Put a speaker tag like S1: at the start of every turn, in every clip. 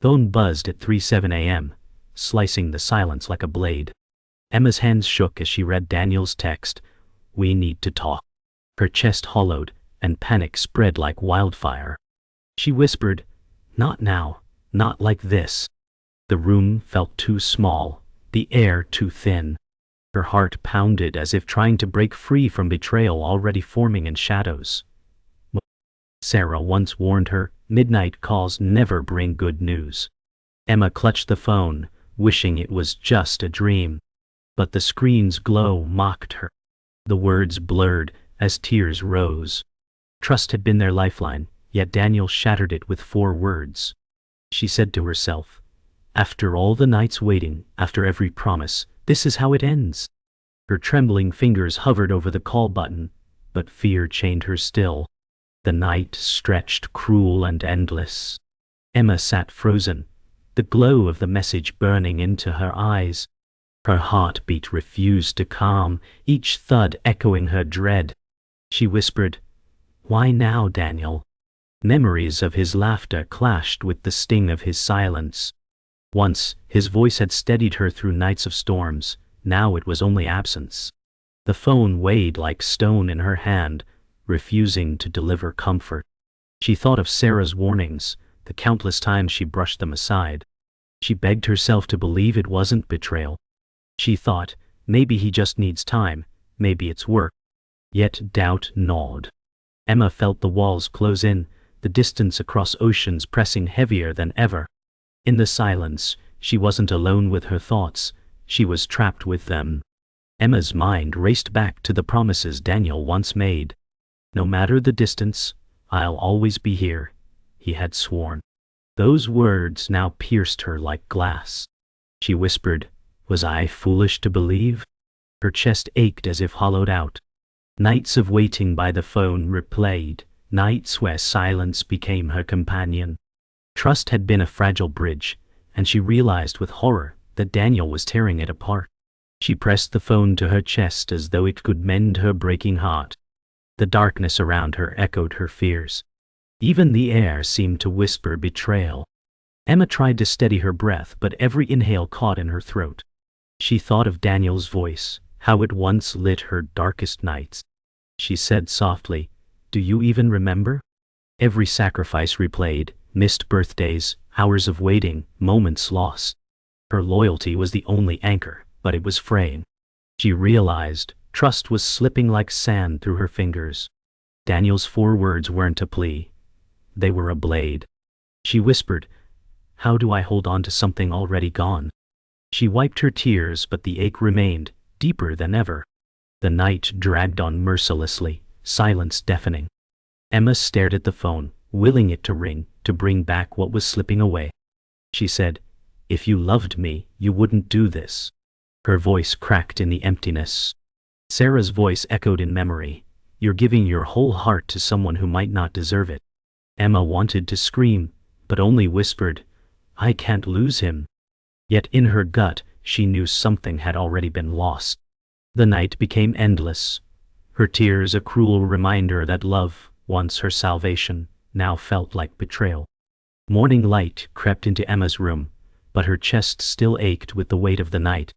S1: Phone buzzed at 3:07 a.m., slicing the silence like a blade. Emma's hands shook as she read Daniel's text, "We need to talk." Her chest hollowed, and panic spread like wildfire. She whispered, "Not now, not like this." The room felt too small, the air too thin. Her heart pounded as if trying to break free from betrayal already forming in shadows. Sarah once warned her, midnight calls never bring good news. Emma clutched the phone, wishing it was just a dream. But the screen's glow mocked her. The words blurred as tears rose. Trust had been their lifeline, yet Daniel shattered it with 4 words. She said to herself, "After all the nights waiting, after every promise, this is how it ends." Her trembling fingers hovered over the call button, but fear chained her still. The night stretched cruel and endless. Emma sat frozen, the glow of the message burning into her eyes. Her heartbeat refused to calm, each thud echoing her dread. She whispered, "Why now, Daniel?" Memories of his laughter clashed with the sting of his silence. Once, his voice had steadied her through nights of storms. Now it was only absence. The phone weighed like stone in her hand, refusing to deliver comfort. She thought of Sarah's warnings, the countless times she brushed them aside. She begged herself to believe it wasn't betrayal. She thought, maybe he just needs time, maybe it's work. Yet doubt gnawed. Emma felt the walls close in, the distance across oceans pressing heavier than ever. In the silence, she wasn't alone with her thoughts, she was trapped with them. Emma's mind raced back to the promises Daniel once made. "No matter the distance, I'll always be here," he had sworn. Those words now pierced her like glass. She whispered, "Was I foolish to believe?" Her chest ached as if hollowed out. Nights of waiting by the phone replayed, nights where silence became her companion. Trust had been a fragile bridge, and she realized with horror that Daniel was tearing it apart. She pressed the phone to her chest as though it could mend her breaking heart. The darkness around her echoed her fears. Even the air seemed to whisper betrayal. Emma tried to steady her breath, but every inhale caught in her throat. She thought of Daniel's voice, how it once lit her darkest nights. She said softly, "Do you even remember?" Every sacrifice replayed, missed birthdays, hours of waiting, moments lost. Her loyalty was the only anchor, but it was fraying. She realized trust was slipping like sand through her fingers. Daniel's 4 words weren't a plea. They were a blade. She whispered, "How do I hold on to something already gone?" She wiped her tears, but the ache remained, deeper than ever. The night dragged on mercilessly, silence deafening. Emma stared at the phone, willing it to ring, to bring back what was slipping away. She said, "If you loved me, you wouldn't do this." Her voice cracked in the emptiness. Sarah's voice echoed in memory, "You're giving your whole heart to someone who might not deserve it." Emma wanted to scream, but only whispered, "I can't lose him." Yet in her gut, she knew something had already been lost. The night became endless. Her tears a cruel reminder that love, once her salvation, now felt like betrayal. Morning light crept into Emma's room, but her chest still ached with the weight of the night.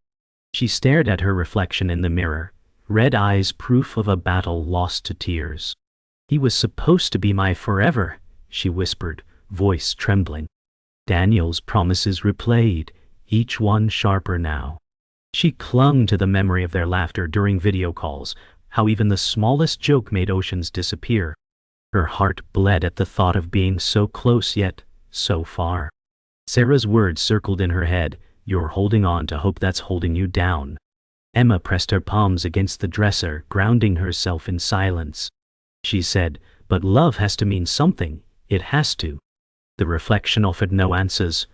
S1: She stared at her reflection in the mirror, red eyes proof of a battle lost to tears. "He was supposed to be my forever," she whispered, voice trembling. Daniel's promises replayed, each one sharper now. She clung to the memory of their laughter during video calls, how even the smallest joke made oceans disappear. Her heart bled at the thought of being so close yet so far. Sarah's words circled in her head, "You're holding on to hope that's holding you down." Emma pressed her palms against the dresser, grounding herself in silence. She said, "But love has to mean something, it has to." The reflection offered no answers,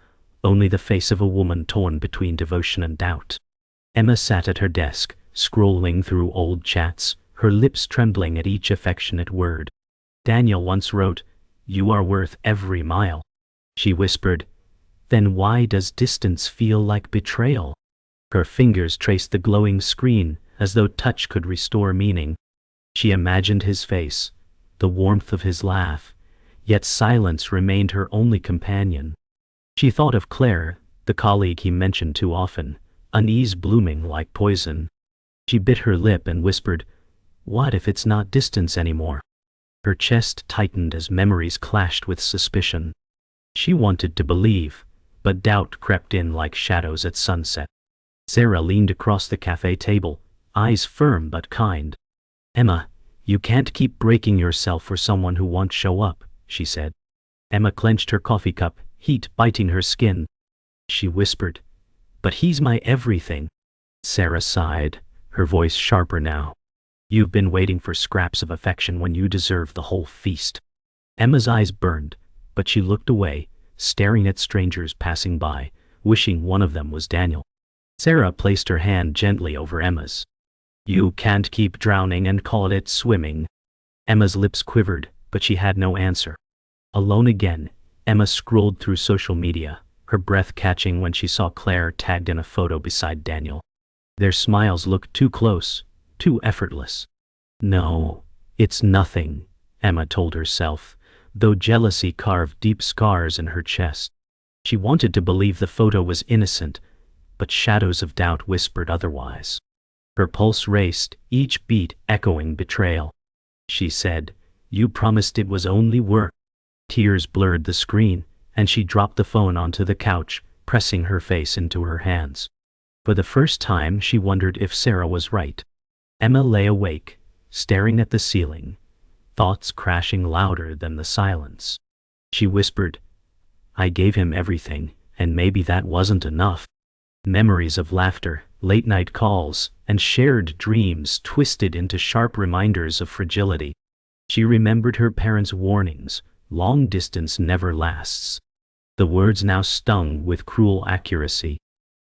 S1: only the face of a woman torn between devotion and doubt. Emma sat at her desk, scrolling through old chats, her lips trembling at each affectionate word. Daniel once wrote, "You are worth every mile." She whispered, "Then why does distance feel like betrayal?" Her fingers traced the glowing screen, as though touch could restore meaning. She imagined his face, the warmth of his laugh, yet silence remained her only companion. She thought of Claire, the colleague he mentioned too often, unease blooming like poison. She bit her lip and whispered, "What if it's not distance anymore?" Her chest tightened as memories clashed with suspicion. She wanted to believe, but doubt crept in like shadows at sunset. Sarah leaned across the cafe table, eyes firm but kind. "Emma, you can't keep breaking yourself for someone who won't show up," she said. Emma clenched her coffee cup, heat biting her skin. She whispered, "But he's my everything." Sarah sighed, her voice sharper now. "You've been waiting for scraps of affection when you deserve the whole feast." Emma's eyes burned, but she looked away, staring at strangers passing by, wishing one of them was Daniel. Sarah placed her hand gently over Emma's. "You can't keep drowning and call it swimming." Emma's lips quivered, but she had no answer. Alone again, Emma scrolled through social media, her breath catching when she saw Claire tagged in a photo beside Daniel. Their smiles looked too close, too effortless. "No, it's nothing," Emma told herself, though jealousy carved deep scars in her chest. She wanted to believe the photo was innocent, but shadows of doubt whispered otherwise. Her pulse raced, each beat echoing betrayal. She said, "You promised it was only work." Tears blurred the screen, and she dropped the phone onto the couch, pressing her face into her hands. For the first time she wondered if Sarah was right. Emma lay awake, staring at the ceiling, thoughts crashing louder than the silence. She whispered, "I gave him everything, and maybe that wasn't enough." Memories of laughter, late-night calls, and shared dreams twisted into sharp reminders of fragility. She remembered her parents' warnings, "Long distance never lasts." The words now stung with cruel accuracy.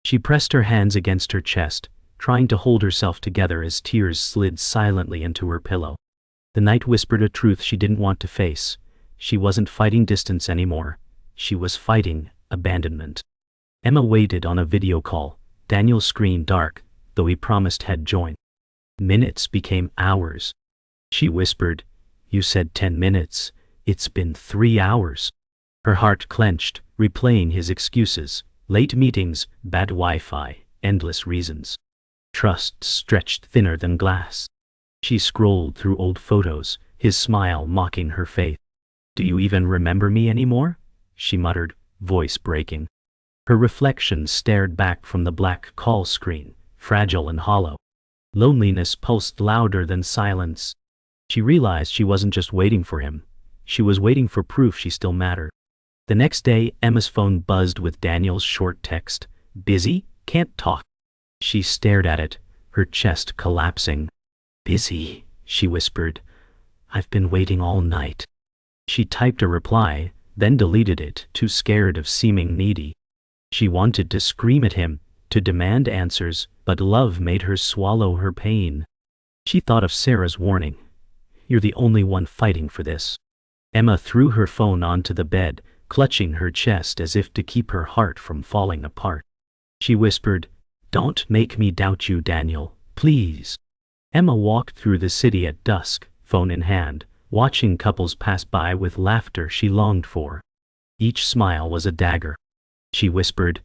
S1: She pressed her hands against her chest, trying to hold herself together as tears slid silently into her pillow. The night whispered a truth she didn't want to face. She wasn't fighting distance anymore. She was fighting abandonment. Emma waited on a video call, Daniel's screen dark, though he promised he'd join. Minutes became hours. She whispered, "You said 10 minutes. It's been 3 hours." Her heart clenched, replaying his excuses, late meetings, bad Wi-Fi, endless reasons. Trust stretched thinner than glass. She scrolled through old photos, his smile mocking her faith. "Do you even remember me anymore?" she muttered, voice breaking. Her reflection stared back from the black call screen, fragile and hollow. Loneliness pulsed louder than silence. She realized she wasn't just waiting for him. She was waiting for proof she still mattered. The next day, Emma's phone buzzed with Daniel's short text, "Busy? Can't talk." She stared at it, her chest collapsing. "Busy," she whispered. "I've been waiting all night." She typed a reply, then deleted it, too scared of seeming needy. She wanted to scream at him, to demand answers, but love made her swallow her pain. She thought of Sarah's warning. "You're the only one fighting for this." Emma threw her phone onto the bed, clutching her chest as if to keep her heart from falling apart. She whispered, "Don't make me doubt you, Daniel, please." Emma walked through the city at dusk, phone in hand, watching couples pass by with laughter she longed for. Each smile was a dagger. She whispered,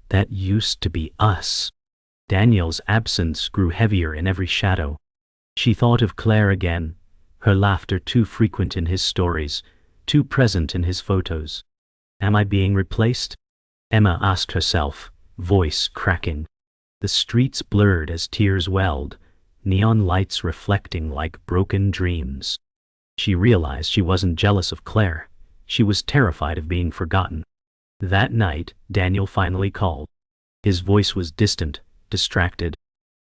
S1: "That used to be us." Daniel's absence grew heavier in every shadow. She thought of Claire again, her laughter too frequent in his stories, too present in his photos. "Am I being replaced?" Emma asked herself, voice cracking. The streets blurred as tears welled, neon lights reflecting like broken dreams. She realized she wasn't jealous of Claire. She was terrified of being forgotten. That night, Daniel finally called. His voice was distant, distracted.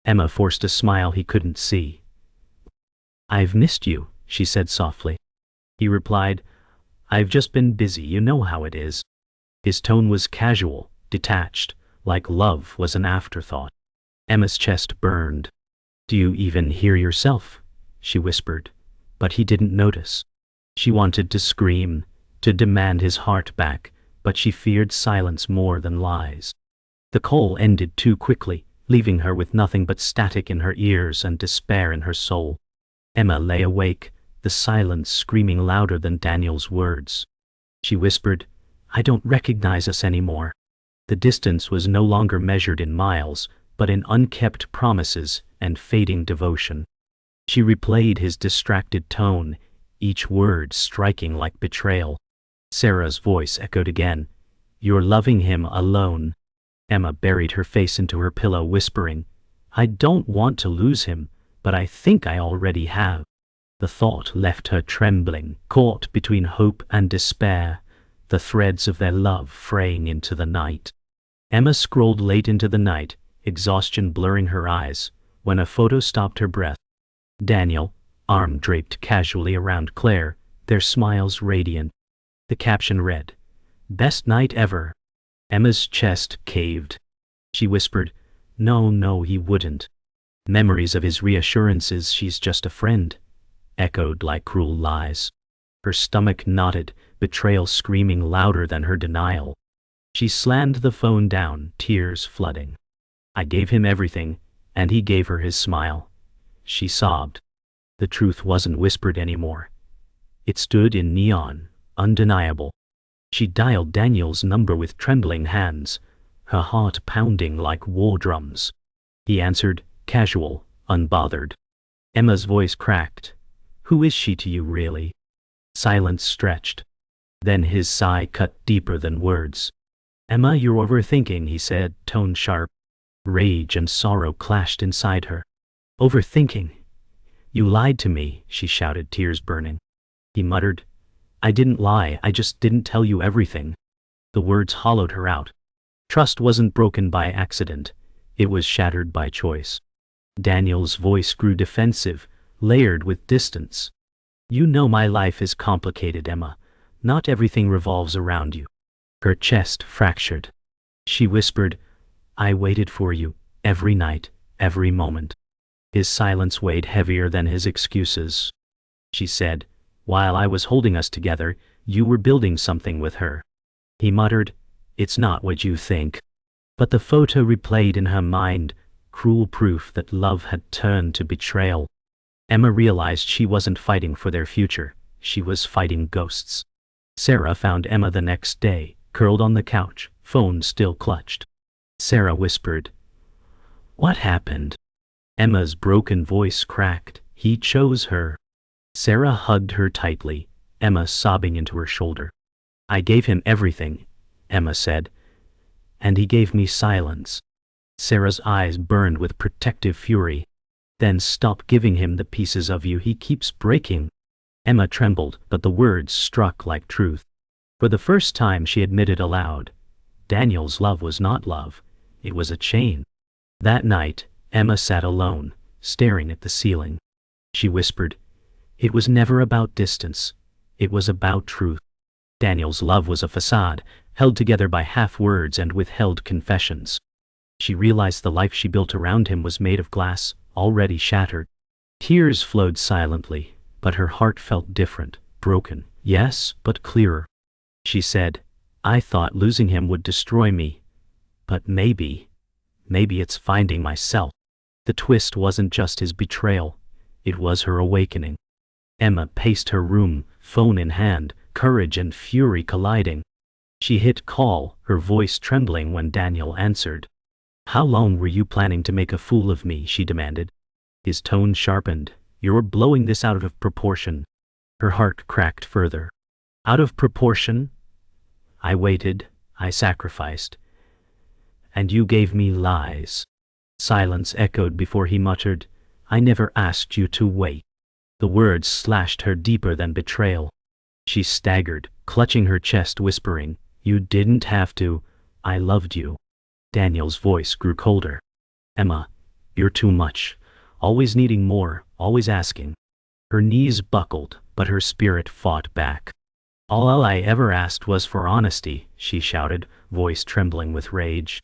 S1: Emma forced a smile he couldn't see. "I've missed you," she said softly. He replied, "I've just been busy, you know how it is." His tone was casual, detached, like love was an afterthought. Emma's chest burned. "Do you even hear yourself?" she whispered, but he didn't notice. She wanted to scream, to demand his heart back, but she feared silence more than lies. The call ended too quickly, leaving her with nothing but static in her ears and despair in her soul. Emma lay awake, the silence screaming louder than Daniel's words. She whispered, I don't recognize us anymore. The distance was no longer measured in miles, but in unkept promises and fading devotion. She replayed his distracted tone, each word striking like betrayal. Sarah's voice echoed again. You're loving him alone. Emma buried her face into her pillow, whispering, I don't want to lose him, but I think I already have. The thought left her trembling, caught between hope and despair, the threads of their love fraying into the night. Emma scrolled late into the night, exhaustion blurring her eyes, when a photo stopped her breath. Daniel, arm draped casually around Claire, their smiles radiant. The caption read, Best night ever. Emma's chest caved. She whispered, No, he wouldn't. Memories of his reassurances, she's just a friend, echoed like cruel lies. Her stomach knotted, betrayal screaming louder than her denial. She slammed the phone down, tears flooding. I gave him everything, and he gave her his smile. She sobbed. The truth wasn't whispered anymore. It stood in neon, undeniable. She dialed Daniel's number with trembling hands, her heart pounding like war drums. He answered, casual, unbothered. Emma's voice cracked. Who is she to you, really? Silence stretched. Then his sigh cut deeper than words. Emma, you're overthinking, he said, tone sharp. Rage and sorrow clashed inside her. Overthinking? You lied to me, she shouted, tears burning. He muttered, I didn't lie, I just didn't tell you everything. The words hollowed her out. Trust wasn't broken by accident. It was shattered by choice. Daniel's voice grew defensive, layered with distance. You know my life is complicated, Emma. Not everything revolves around you. Her chest fractured. She whispered, I waited for you, every night, every moment. His silence weighed heavier than his excuses. She said, while I was holding us together, you were building something with her. He muttered, It's not what you think. But the photo replayed in her mind, cruel proof that love had turned to betrayal. Emma realized she wasn't fighting for their future, she was fighting ghosts. Sarah found Emma the next day, curled on the couch, phone still clutched. Sarah whispered, What happened? Emma's broken voice cracked. He chose her. Sarah hugged her tightly, Emma sobbing into her shoulder. I gave him everything, Emma said, and he gave me silence. Sarah's eyes burned with protective fury. Then stop giving him the pieces of you he keeps breaking. Emma trembled, but the words struck like truth. For the first time she admitted aloud, Daniel's love was not love, it was a chain. That night, Emma sat alone, staring at the ceiling. She whispered, It was never about distance, it was about truth. Daniel's love was a facade, held together by half words and withheld confessions. She realized the life she built around him was made of glass, already shattered. Tears flowed silently, but her heart felt different, broken, yes, but clearer. She said, I thought losing him would destroy me, but maybe it's finding myself. The twist wasn't just his betrayal, it was her awakening. Emma paced her room, phone in hand, courage and fury colliding. She hit call, her voice trembling when Daniel answered. How long were you planning to make a fool of me? She demanded. His tone sharpened. You're blowing this out of proportion. Her heart cracked further. Out of proportion? I waited, I sacrificed. And you gave me lies. Silence echoed before he muttered, I never asked you to wait. The words slashed her deeper than betrayal. She staggered, clutching her chest, whispering, You didn't have to. I loved you. Daniel's voice grew colder. Emma, you're too much. Always needing more, always asking. Her knees buckled, but her spirit fought back. All I ever asked was for honesty, she shouted, voice trembling with rage.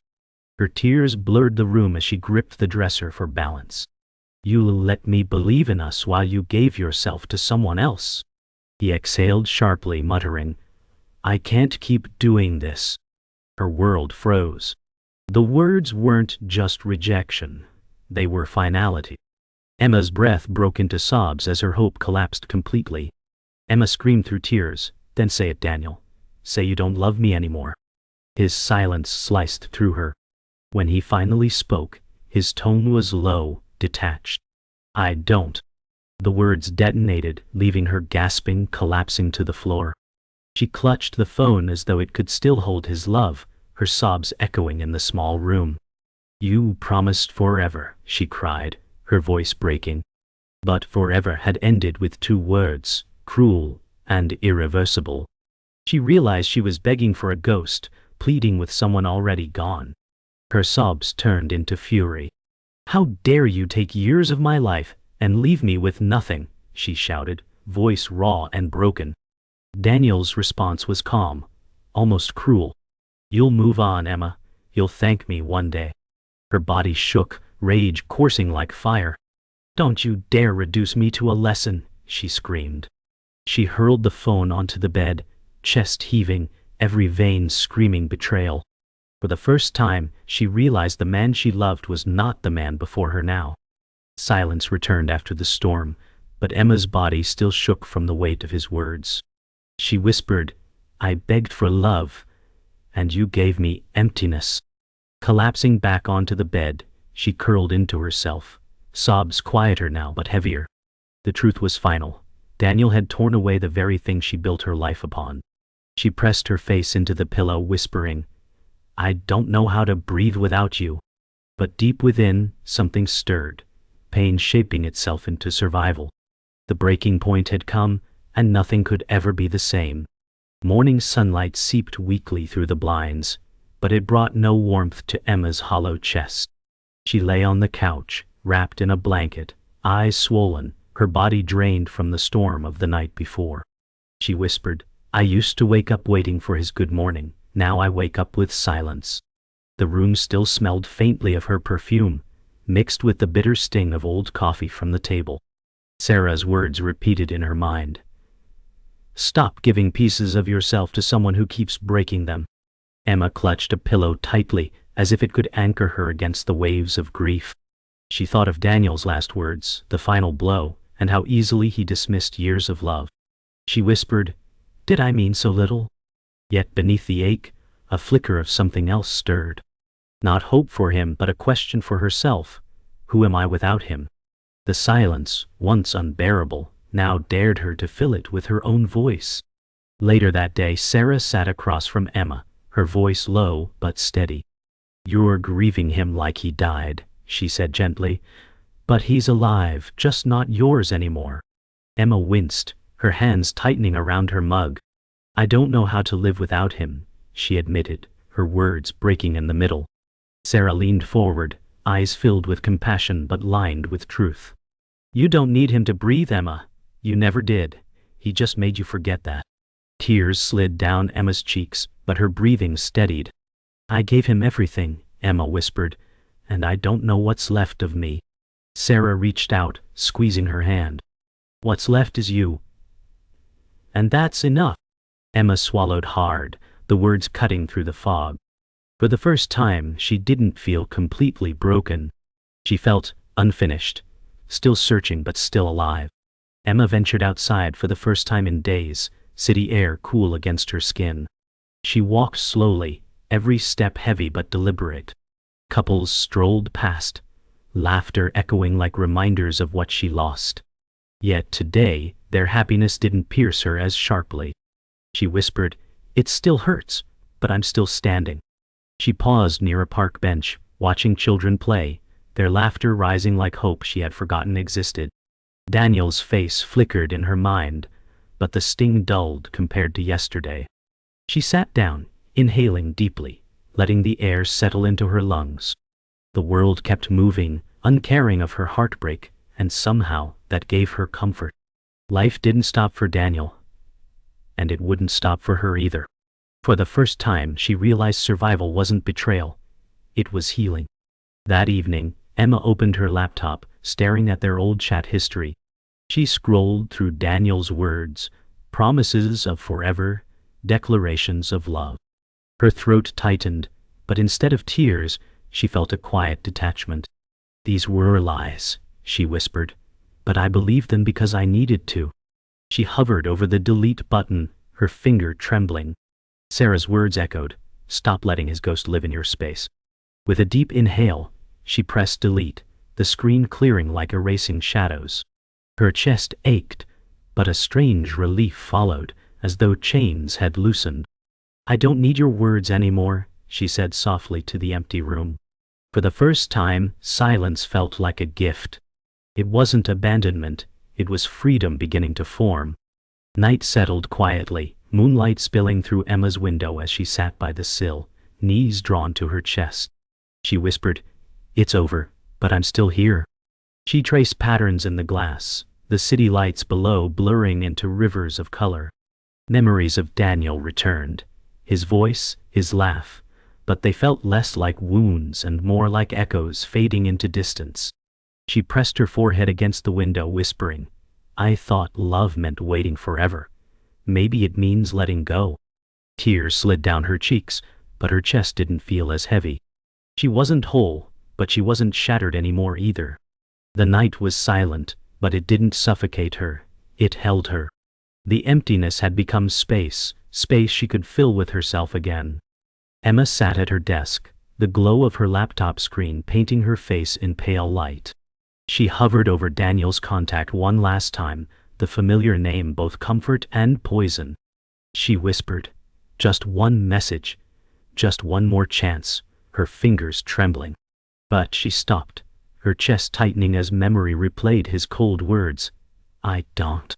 S1: Her tears blurred the room as she gripped the dresser for balance. You let me believe in us while you gave yourself to someone else. He exhaled sharply, muttering, I can't keep doing this. Her world froze. The words weren't just rejection. They were finality. Emma's breath broke into sobs as her hope collapsed completely. Emma screamed through tears, then say it, Daniel. say you don't love me anymore." His silence sliced through her. When he finally spoke, his tone was low, detached. "I don't." The words detonated, leaving her gasping, collapsing to the floor. She clutched the phone as though it could still hold his love, her sobs echoing in the small room. "You promised forever," she cried, her voice breaking. But forever had ended with two words, cruel and irreversible. She realized she was begging for a ghost, pleading with someone already gone. Her sobs turned into fury. "How dare you take years of my life and leave me with nothing," she shouted, voice raw and broken. Daniel's response was calm, almost cruel. "You'll move on, Emma. You'll thank me one day." Her body shook, rage coursing like fire. "Don't you dare reduce me to a lesson," she screamed. She hurled the phone onto the bed, chest heaving, every vein screaming betrayal. For the first time, she realized the man she loved was not the man before her now. Silence returned after the storm, but Emma's body still shook from the weight of his words. She whispered, "I begged for love, and you gave me emptiness." Collapsing back onto the bed, she curled into herself, sobs quieter now but heavier. The truth was final. Daniel had torn away the very thing she built her life upon. She pressed her face into the pillow, whispering, "I don't know how to breathe without you." But deep within, something stirred, pain shaping itself into survival. The breaking point had come, and nothing could ever be the same. Morning sunlight seeped weakly through the blinds, but it brought no warmth to Emma's hollow chest. She lay on the couch, wrapped in a blanket, eyes swollen, her body drained from the storm of the night before. She whispered, "I used to wake up waiting for his good morning. Now I wake up with silence." The room still smelled faintly of her perfume, mixed with the bitter sting of old coffee from the table. Sarah's words repeated in her mind. "Stop giving pieces of yourself to someone who keeps breaking them." Emma clutched a pillow tightly, as if it could anchor her against the waves of grief. She thought of Daniel's last words, the final blow, and how easily he dismissed years of love. She whispered, "Did I mean so little?" Yet beneath the ache, a flicker of something else stirred. Not hope for him, but a question for herself. Who am I without him? The silence, once unbearable, now dared her to fill it with her own voice. Later that day, Sarah sat across from Emma, her voice low but steady. "You're grieving him like he died," she said gently. "But he's alive, just not yours anymore." Emma winced, her hands tightening around her mug. "I don't know how to live without him," she admitted, her words breaking in the middle. Sarah leaned forward, eyes filled with compassion but lined with truth. "You don't need him to breathe, Emma. You never did. He just made you forget that." Tears slid down Emma's cheeks, but her breathing steadied. "I gave him everything," Emma whispered, "and I don't know what's left of me." Sarah reached out, squeezing her hand. "What's left is you. And that's enough." Emma swallowed hard, the words cutting through the fog. For the first time, she didn't feel completely broken. She felt unfinished, still searching but still alive. Emma ventured outside for the first time in days, city air cool against her skin. She walked slowly, every step heavy but deliberate. Couples strolled past, laughter echoing like reminders of what she lost. Yet today, their happiness didn't pierce her as sharply. She whispered, "It still hurts, but I'm still standing." She paused near a park bench, watching children play, their laughter rising like hope she had forgotten existed. Daniel's face flickered in her mind, but the sting dulled compared to yesterday. She sat down, inhaling deeply, letting the air settle into her lungs. The world kept moving, uncaring of her heartbreak, and somehow that gave her comfort. Life didn't stop for Daniel, and it wouldn't stop for her either. For the first time, she realized survival wasn't betrayal, it was healing. That evening, Emma opened her laptop, staring at their old chat history. She scrolled through Daniel's words, promises of forever, declarations of love. Her throat tightened, but instead of tears, she felt a quiet detachment. "These were lies," she whispered, "but I believed them because I needed to." She hovered over the delete button, her finger trembling. Sarah's words echoed, "Stop letting his ghost live in your space." With a deep inhale, she pressed delete, the screen clearing like erasing shadows. Her chest ached, but a strange relief followed, as though chains had loosened. "I don't need your words anymore," she said softly to the empty room. For the first time, silence felt like a gift. It wasn't abandonment, it was freedom beginning to form. Night settled quietly, moonlight spilling through Emma's window as she sat by the sill, knees drawn to her chest. She whispered, "It's over, but I'm still here." She traced patterns in the glass, the city lights below blurring into rivers of color. Memories of Daniel returned, his voice, his laugh, but they felt less like wounds and more like echoes fading into distance. She pressed her forehead against the window, whispering, "I thought love meant waiting forever. Maybe it means letting go." Tears slid down her cheeks, but her chest didn't feel as heavy. She wasn't whole, but she wasn't shattered anymore either. The night was silent, but it didn't suffocate her, it held her. The emptiness had become space, space she could fill with herself again. Emma sat at her desk, the glow of her laptop screen painting her face in pale light. She hovered over Daniel's contact one last time, the familiar name both comfort and poison. She whispered, "Just one message, just one more chance," her fingers trembling. But she stopped, her chest tightening as memory replayed his cold words, "I don't."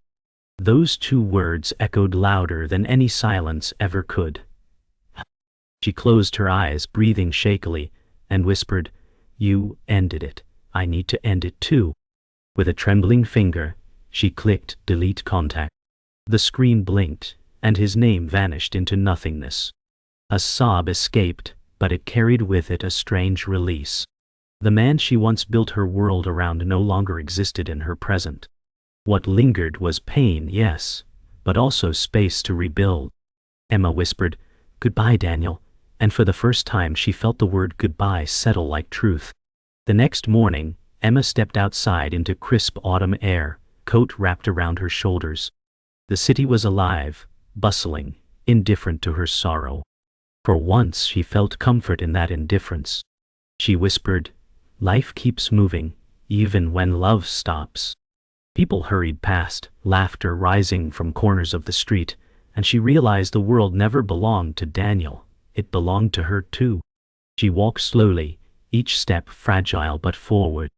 S1: Those two words echoed louder than any silence ever could. She closed her eyes, breathing shakily, and whispered, "You ended it. I need to end it too." With a trembling finger, she clicked delete contact. The screen blinked, and his name vanished into nothingness. A sob escaped, but it carried with it a strange release. The man she once built her world around no longer existed in her present. What lingered was pain, yes, but also space to rebuild. Emma whispered, "Goodbye, Daniel," and for the first time she felt the word goodbye settle like truth. The next morning, Emma stepped outside into crisp autumn air, coat wrapped around her shoulders. The city was alive, bustling, indifferent to her sorrow. For once she felt comfort in that indifference. She whispered, "Life keeps moving, even when love stops." People hurried past, laughter rising from corners of the street, and she realized the world never belonged to Daniel, it belonged to her too. She walked slowly, each step fragile but forward.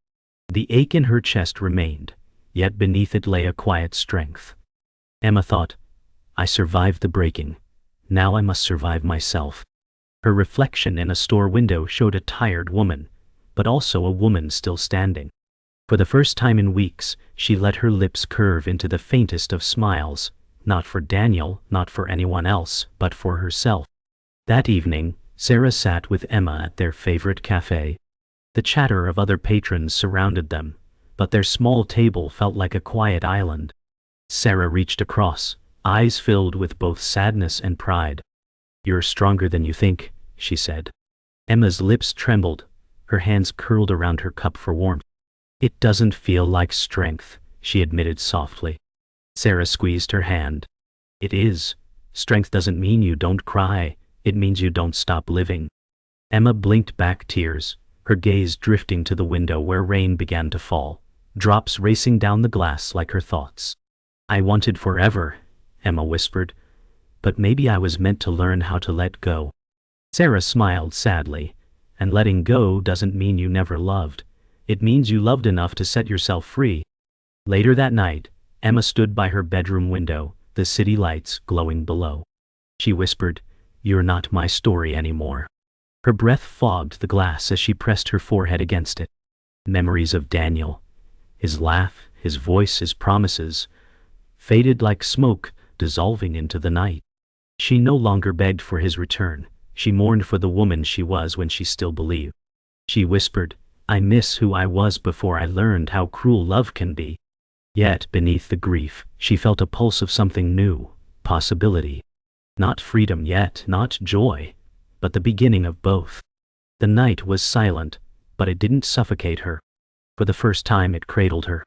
S1: The ache in her chest remained, yet beneath it lay a quiet strength. Emma thought, "I survived the breaking. Now I must survive myself." Her reflection in a store window showed a tired woman, but also a woman still standing. For the first time in weeks, she let her lips curve into the faintest of smiles, not for Daniel, not for anyone else, but for herself. That evening, Sarah sat with Emma at their favorite cafe. The chatter of other patrons surrounded them, but their small table felt like a quiet island. Sarah reached across, eyes filled with both sadness and pride. "You're stronger than you think," she said. Emma's lips trembled, her hands curled around her cup for warmth. "It doesn't feel like strength," she admitted softly. Sarah squeezed her hand. "It is. Strength doesn't mean you don't cry, it means you don't stop living." Emma blinked back tears, her gaze drifting to the window where rain began to fall, drops racing down the glass like her thoughts. "I wanted forever," Emma whispered, "but maybe I was meant to learn how to let go." Sarah smiled sadly, "And letting go doesn't mean you never loved. It means you loved enough to set yourself free." Later that night, Emma stood by her bedroom window, the city lights glowing below. She whispered, "You're not my story anymore." Her breath fogged the glass as she pressed her forehead against it. Memories of Daniel, his laugh, his voice, his promises, faded like smoke, dissolving into the night. She no longer begged for his return, she mourned for the woman she was when she still believed. She whispered, "I miss who I was before I learned how cruel love can be." Yet, beneath the grief, she felt a pulse of something new, possibility. Not freedom yet, not joy, but the beginning of both. The night was silent, but it didn't suffocate her. For the first time it cradled her.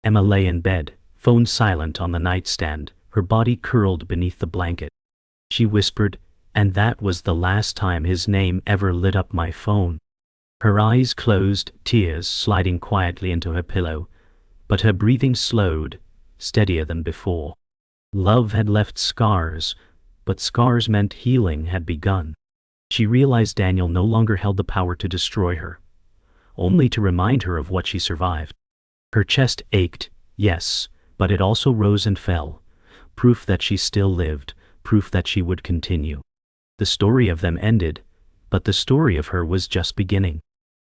S1: Emma lay in bed, phone silent on the nightstand, her body curled beneath the blanket. She whispered, And that was the last time his name ever lit up my phone. Her eyes closed, tears sliding quietly into her pillow, but her breathing slowed, steadier than before. Love had left scars, but scars meant healing had begun. She realized Daniel no longer held the power to destroy her, only to remind her of what she survived. Her chest ached, yes, but it also rose and fell, proof that she still lived, proof that she would continue. The story of them ended, but the story of her was just beginning.